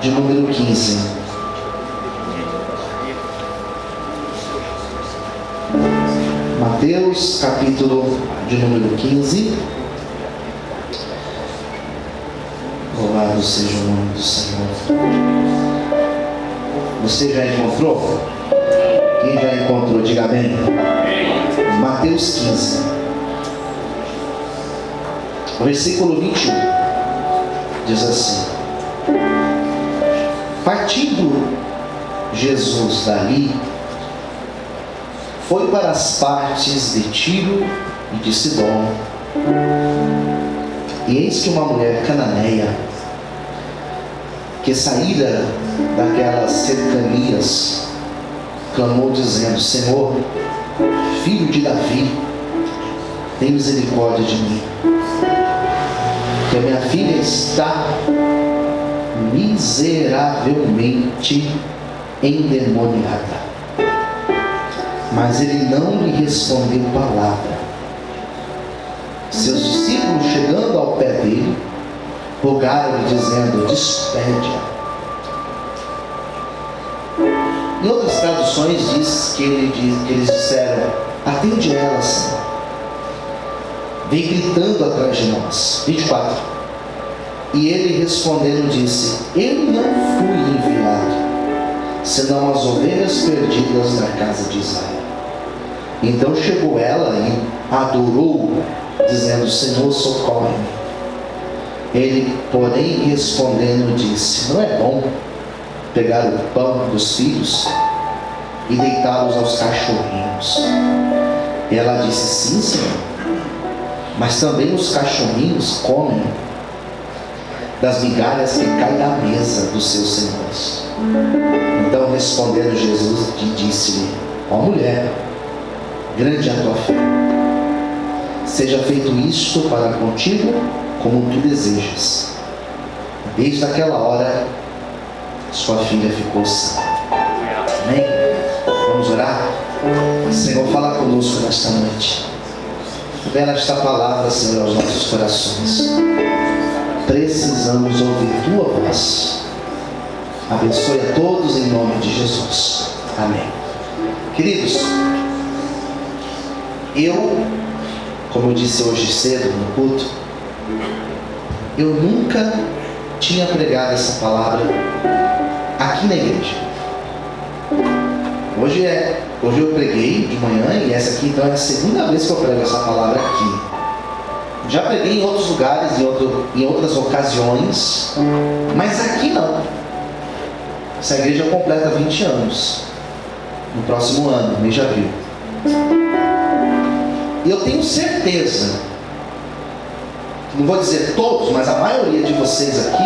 de número 15. Mateus, capítulo de número 15. Louvado seja o nome do Senhor. Você já encontrou? Quem já encontrou, diga amém. Mateus 15, versículo 21, diz assim: partindo Jesus dali, foi para as partes de Tiro e de Sidom. E eis que uma mulher cananeia, que saíra daquelas cercanias, clamou dizendo: Senhor, filho de Davi, tem misericórdia de mim, que a minha filha está miseravelmente endemoniada. Mas ele não lhe respondeu palavra. Seus discípulos, chegando ao pé dele, rogaram-lhe dizendo: despede-a. Em outras traduções diz que eles disseram: atende ela, Senhor, vem gritando atrás de nós. 24. E ele respondendo disse: eu não fui enviado senão as ovelhas perdidas da casa de Israel. Então chegou ela e adorou, dizendo: Senhor, socorre-me. Ele, porém, respondendo, disse: não é bom pegar o pão dos filhos e deitá-los aos cachorrinhos. Ela disse: sim, Senhor, mas também os cachorrinhos comem das migalhas que caem da mesa dos seus senhores. Então, respondendo Jesus, disse-lhe: ó mulher, grande é a tua fé, seja feito isto para contigo como tu desejas. Desde aquela hora sua filha ficou sã. Amém? Vamos orar? Senhor, fala conosco nesta noite. Revela esta palavra, Senhor, aos nossos corações. Precisamos ouvir tua voz. Abençoe a todos em nome de Jesus. Amém. Queridos, como eu disse hoje cedo no culto, eu nunca tinha pregado essa palavra aqui na igreja. Hoje eu preguei de manhã e essa aqui então é a segunda vez que eu prego essa palavra aqui. Já preguei em outros lugares, em outras ocasiões, mas aqui não. Essa igreja completa 20 anos no próximo ano, mês de abril. E eu tenho certeza, não vou dizer todos, mas a maioria de vocês aqui,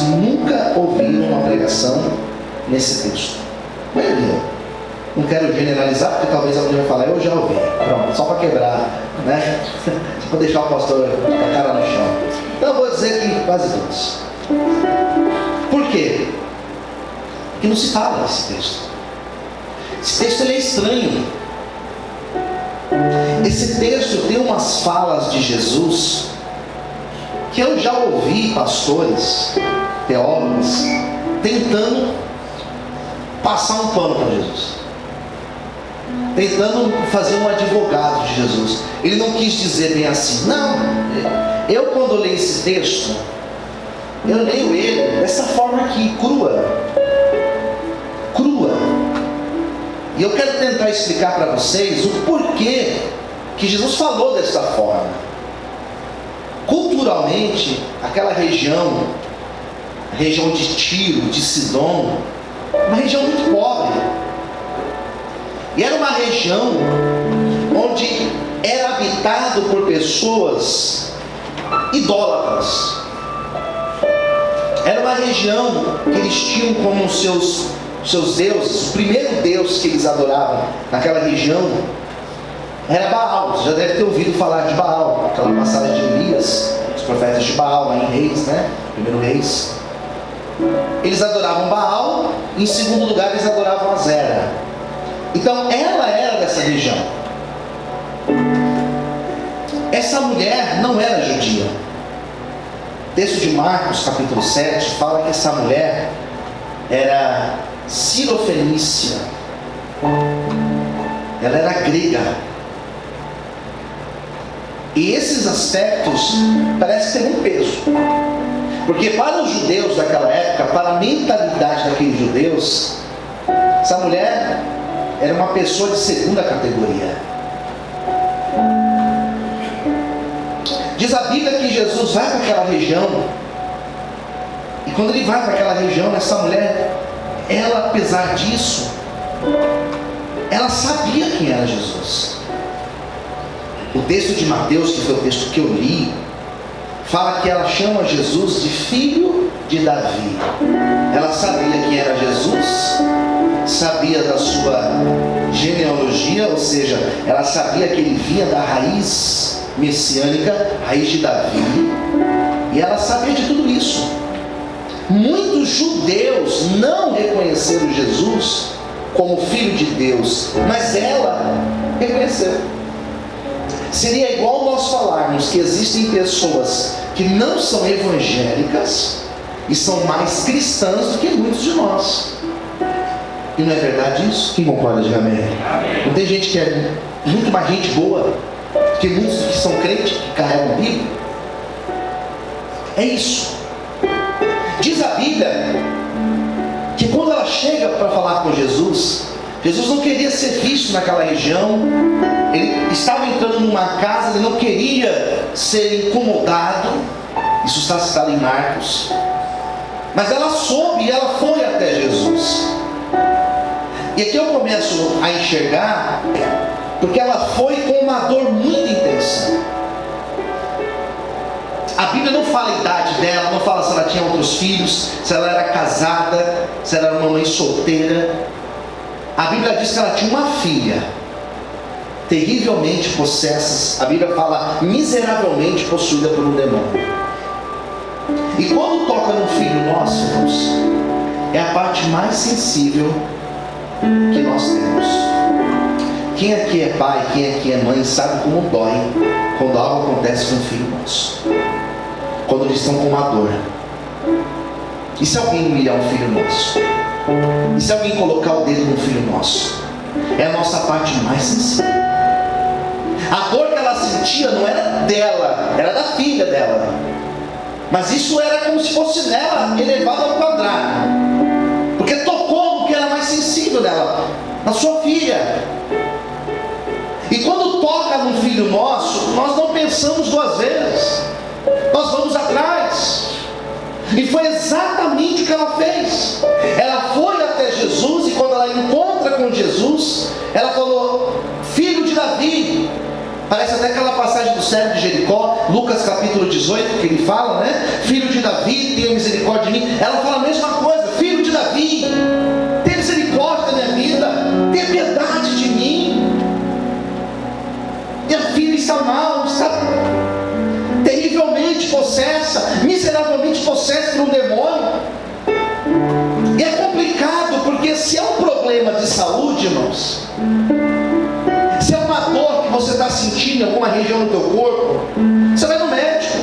nunca ouviram uma pregação nesse texto. A maioria. Não quero generalizar, porque talvez alguém vai falar: eu já ouvi. Pronto, só para quebrar, né? Só para deixar o pastor com a cara no chão. Então eu vou dizer que quase todos. Por quê? Porque não se fala esse texto. Esse texto ele é estranho. Esse texto tem umas falas de Jesus que eu já ouvi pastores, teólogos, tentando passar um pano para Jesus, tentando fazer um advogado de Jesus. Ele não quis dizer bem assim. Não, eu quando leio esse texto, eu leio ele dessa forma aqui, crua. E eu quero tentar explicar para vocês o porquê que Jesus falou dessa forma. Culturalmente, aquela região, a região de Tiro, de Sidom, uma região muito pobre. E era uma região onde era habitado por pessoas idólatras. Era uma região que eles tinham como seus deuses. O primeiro deus que eles adoravam naquela região era Baal. Você já deve ter ouvido falar de Baal, aquela passagem de Elias, os profetas de Baal, lá em Reis, né? Primeiro Reis. Eles adoravam Baal. Em segundo lugar, eles adoravam Azera. Então ela era dessa região. Essa mulher não era judia. O texto de Marcos, capítulo 7, fala que essa mulher era cirofenícia. Ela era grega. E esses aspectos parecem ter um peso. Porque para os judeus daquela época, para a mentalidade daqueles judeus, essa mulher era uma pessoa de segunda categoria. Diz a Bíblia que Jesus vai para aquela região. E quando ele vai para aquela região, essa mulher, ela, apesar disso, ela sabia quem era Jesus. O texto de Mateus, que foi o texto que eu li, fala que ela chama Jesus de filho de Davi. Ela sabia quem era Jesus, sabia da sua genealogia, ou seja, ela sabia que ele vinha da raiz messiânica, raiz de Davi, e ela sabia de tudo isso. Muitos judeus não reconheceram Jesus como filho de Deus, mas ela reconheceu. Seria igual nós falarmos que existem pessoas que não são evangélicas e são mais cristãs do que muitos de nós. E não é verdade isso? Quem concorda, diga amém. Não tem gente que é muito mais gente boa que muitos que são crentes, que carregam a Bíblia? É isso. Diz a Bíblia que quando ela chega para falar com Jesus, Jesus não queria ser visto naquela região. Ele estava entrando numa casa, ele não queria ser incomodado. Isso está citado em Marcos. Mas ela soube e ela foi até Jesus. E aqui eu começo a enxergar, porque ela foi com uma dor muito intensa. A Bíblia não fala a idade dela, não fala se ela tinha outros filhos, se ela era casada, se ela era uma mãe solteira. A Bíblia diz que ela tinha uma filha, terrivelmente possessa. A Bíblia fala miseravelmente possuída por um demônio. E quando toca no filho nosso, irmãos, é a parte mais sensível que nós temos. Quem aqui é pai, quem aqui é mãe, sabe como dói quando algo acontece com o filho nosso, quando eles estão com uma dor. E se alguém humilhar um filho nosso? E se alguém colocar o dedo no filho nosso? É a nossa parte mais sensível. A dor que ela sentia não era dela, era da filha dela. Mas isso era como se fosse nela elevado ao quadrado, porque tocou no que era mais sensível dela, na sua filha. E quando toca num filho nosso, nós não pensamos duas vezes, nós vamos atrás. E foi exatamente o que ela fez. Ela foi até Jesus, e quando ela encontra com Jesus, ela falou: filho de Davi. Parece até aquela passagem do servo de Jericó, Lucas capítulo 18, que ele fala, né? Filho de Davi, tenha misericórdia de mim. Ela fala a mesma coisa: filho de Davi, tenha misericórdia da minha vida, tenha piedade de mim. Minha filha está mal, está terrivelmente possessa, miseravelmente possessa por um demônio. E é complicado, porque se é um problema de saúde, irmãos, se é uma dor que você está sentindo em alguma região do teu corpo, você vai no médico,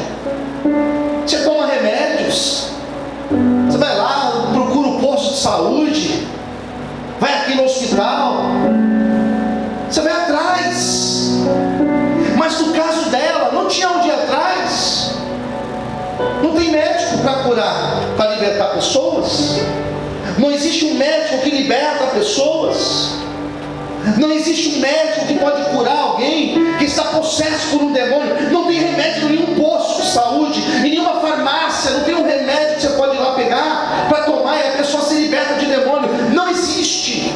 você toma remédios, você vai lá, procura o posto de saúde, vai aqui no hospital, você vai atrás. Mas no caso dela, não tinha onde ir atrás. Não tem médico para curar, para libertar pessoas. Não existe um médico que liberta pessoas. Não existe um médico que pode curar alguém que está possesso por um demônio. Não tem remédio em nenhum posto de saúde, em nenhuma farmácia. Não tem um remédio que você pode ir lá pegar para tomar e a pessoa se liberta de demônio. Não existe.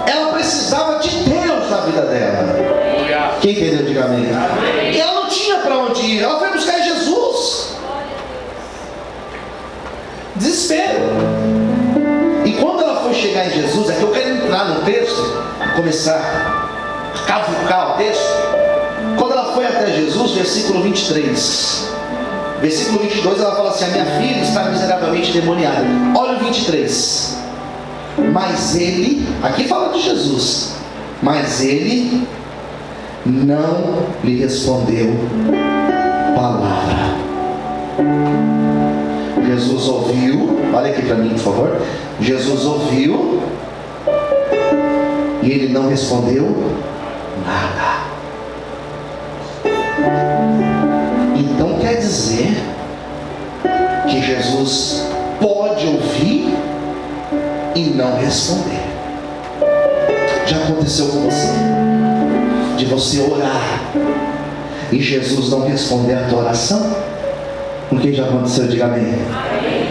Ela precisava de Deus na vida dela. Quem entendeu, diga amém. E ela não tinha para onde ir. Ela foi buscar em Jesus. Desespero. E quando ela foi chegar em Jesus, é que eu quero entrar no texto, começar a cavucar o texto. Quando ela foi até Jesus, versículo 23, versículo 22, ela fala assim: a minha filha está miseravelmente demoniada. Olha o 23. Mas ele, aqui fala de Jesus, mas ele não lhe respondeu palavra. Jesus ouviu, olha aqui para mim, por favor. Jesus ouviu e ele não respondeu nada. Então quer dizer que Jesus pode ouvir e não responder. Já aconteceu com você? De você orar e Jesus não responder a tua oração? Com quem já aconteceu? Diga amém.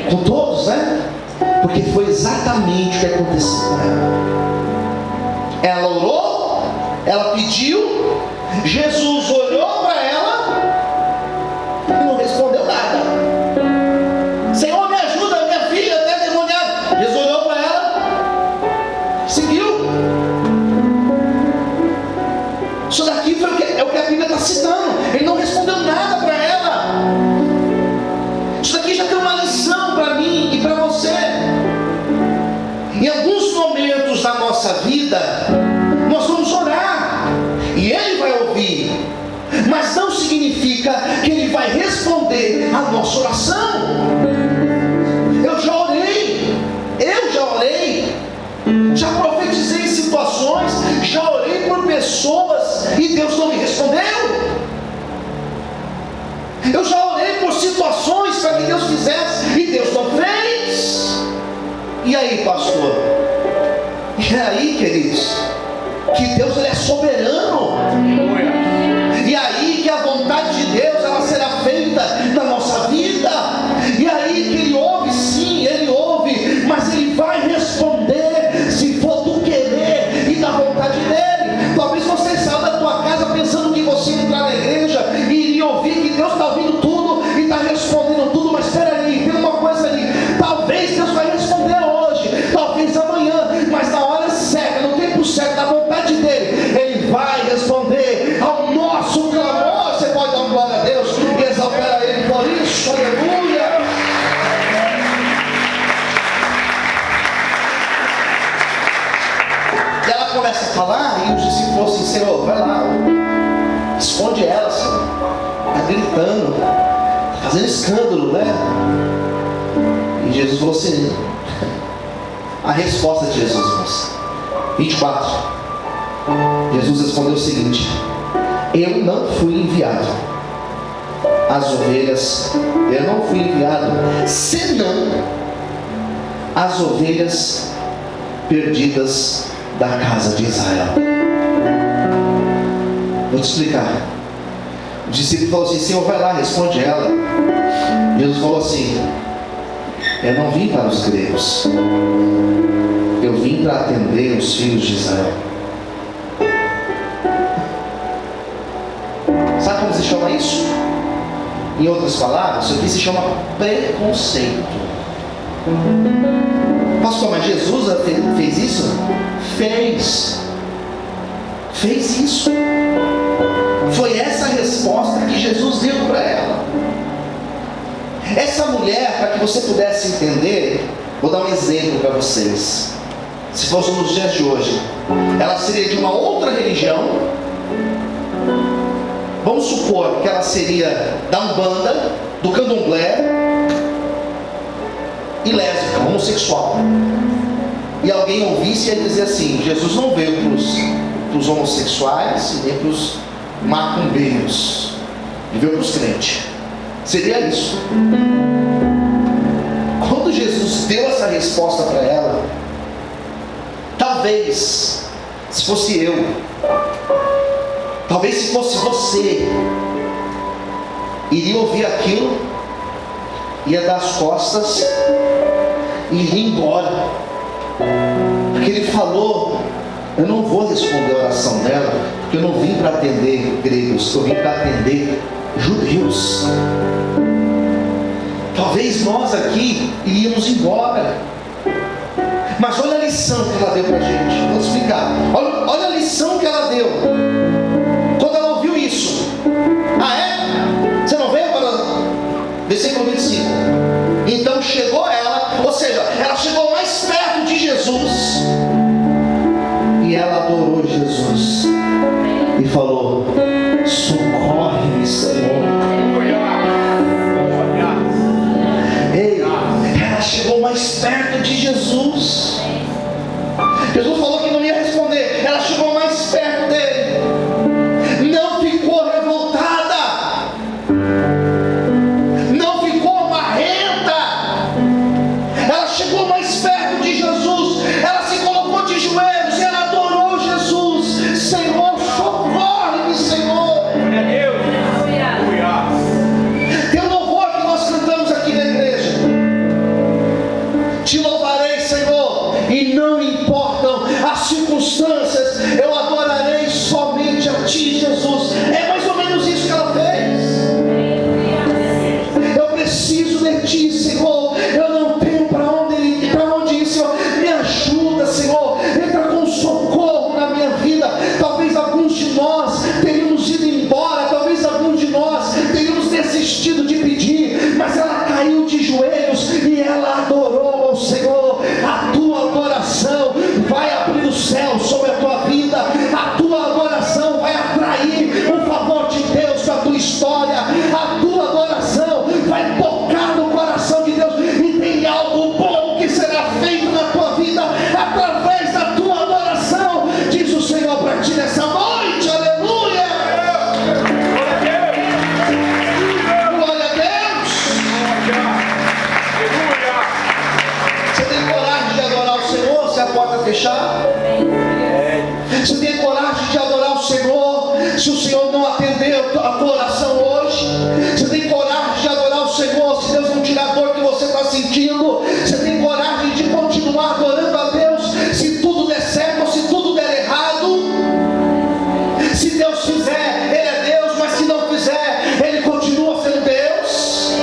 Com todos, né? Porque foi exatamente o que aconteceu com ela. Ela orou, ela pediu, Jesus olhou para ela e não respondeu nada. Senhor, me ajuda, minha filha está endemoniada. Jesus olhou para ela, seguiu. Isso daqui é o que a Bíblia está citando. Ele não respondeu nada para ela. Isso daqui já tem uma lição para mim e para você. Em alguns momentos da nossa vida, nós vamos orar e Ele vai ouvir, mas não significa que Ele vai responder a nossa oração. Eu já orei, já profetizei em situações, já orei por pessoas e Deus não me respondeu. Eu já orei por situações para que Deus fizesse e Deus não fez. E aí, pastor? E aí, queridos? Que Deus, Ele é soberano. E aí que a vontade de Deus, ela será feita na nossa vida. E aí que Ele ouve, sim, Ele ouve, mas Ele vai responder se for do querer e da vontade dEle. Talvez você saia da tua casa pensando que você ia entrar na igreja e iria ouvir que Deus está ouvindo tudo e está respondendo tudo, mas espera aí, tem uma coisa ali. Talvez Deus vai responder hoje, talvez amanhã, mas na hora certa, no tempo certo, na vontade dEle, Ele vai responder ao nosso clamor. Você pode dar uma glória a Deus e exaltar a Ele por isso, aleluia. E ela começa a falar e os discípulos falam assim: Senhor, vai lá, esconde ela, Senhor. Está gritando, está fazendo escândalo, né? E Jesus falou assim, a resposta de Jesus, irmãos, 24. Jesus respondeu o seguinte: eu não fui enviado às ovelhas, eu não fui enviado senão as ovelhas perdidas da casa de Israel. Vou te explicar. O discípulo falou assim: Senhor, vai lá, responde ela. Jesus falou assim: eu não vim para os gregos, eu vim para atender os filhos de Israel. Sabe como se chama isso? Em outras palavras, isso aqui se chama preconceito. Pastor, mas Jesus fez isso? Fez isso. Foi essa a resposta que Jesus deu para ela. Essa mulher, para que você pudesse entender, vou dar um exemplo para vocês. Se fosse nos dias de hoje, ela seria de uma outra religião. Vamos supor que ela seria da Umbanda, do Candomblé, e lésbica, homossexual. E alguém ouvisse e ia dizer assim: Jesus não veio para os homossexuais e nem para os macumbeiros, ele veio para os crentes. Seria isso. Quando Jesus deu essa resposta para ela, talvez, se fosse eu, talvez se fosse você, iria ouvir aquilo, ia dar as costas e ir embora. Porque ele falou: eu não vou responder a oração dela, porque eu não vim para atender gregos, eu vim para atender judeus. Talvez nós aqui iríamos embora. Mas olha a lição que ela deu para a gente. Vou explicar. Olha a lição que ela deu quando ela ouviu isso. Ah, é? Você não veio para... Versículo 25. Então chegou ela, ou seja, ela chegou mais perto de Jesus, e ela adorou Jesus e falou: socorre-me, Senhor. chegou mais perto de Jesus. Jesus falou que não ia responder. Ela chegou mais perto dele. Não ficou revoltada. Não ficou marrenta. Ela chegou mais perto de Jesus. Ela se colocou de joelhos e ela adorou Jesus. Senhor, socorre-me, Senhor. Glória a Deus. Tem um louvor que nós cantamos aqui na igreja. Te louvarei, Senhor, e não importam as circunstâncias, eu adorarei somente a Ti, Jesus. É mais ou menos isso que ela fez. Eu preciso de Ti, Senhor. Eu não tenho para onde ir, Senhor. Me ajuda, Senhor. Entra com socorro na minha vida. Talvez alguns de nós teríamos ido embora, talvez alguns de nós teríamos desistido de pedir, mas ela caiu de joelhos e ela adorou ao Senhor. A tua adoração vai abrir o céu sobre a tua vida. A tua adoração vai atrair o favor de Deus para a tua história. A tua adoração vai tocar no coração de Deus, e tem algo bom que será feito na tua vida através da tua adoração, diz o Senhor para ti nessa noite. Aleluia! Glória a Deus! Você tem coragem de adorar o Senhor se a porta fechar? Você tem coragem de adorar o Senhor se o Senhor não atender a tua oração hoje? Você tem coragem de adorar o Senhor se Deus não tirar a dor que você está sentindo? Você tem coragem de continuar adorando a Deus se tudo der certo ou se tudo der errado? Se Deus fizer, Ele é Deus, mas se não fizer, Ele continua sendo Deus.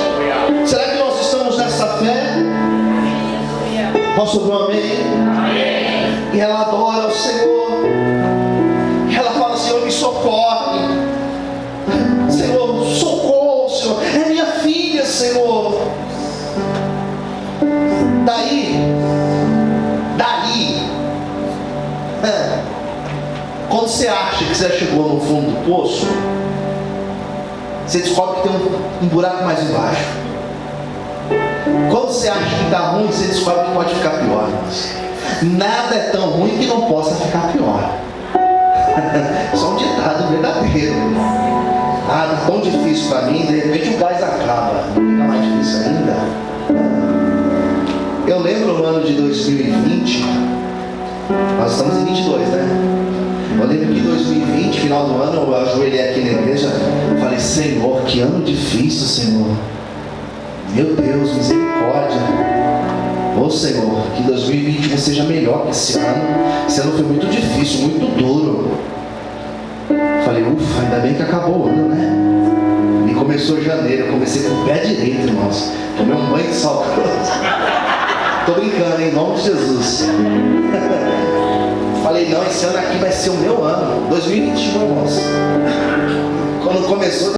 Será que nós estamos nessa fé? Posso ouvir um amém? E ela adora o Senhor. Ela fala: Senhor, me socorre. Senhor, socorro, Senhor. É minha filha, Senhor. Daí, quando você acha que você já chegou no fundo do poço, você descobre que tem um buraco mais embaixo. Quando você acha que está ruim, você descobre que pode ficar pior. Nada é tão ruim que não possa ficar pior. Só um ditado verdadeiro. Ah, tá tão difícil para mim, de repente o gás acaba, fica mais difícil ainda. Eu lembro no ano de 2020, nós estamos em 22, né? Eu lembro que em 2020, final do ano, eu ajoelhei aqui na igreja, falei: Senhor, que ano difícil, Senhor. Meu Deus, misericórdia. Ô Senhor, que 2021 seja melhor que esse ano. Esse ano foi muito difícil, muito duro. Falei: ufa, ainda bem que acabou o ano, né? E começou janeiro, eu comecei com o pé direito, irmãos. Tomei um banho de sal grosso. Tô brincando, em nome de Jesus. Falei: não, esse ano aqui vai ser o meu ano. 2021, irmãos. Quando começou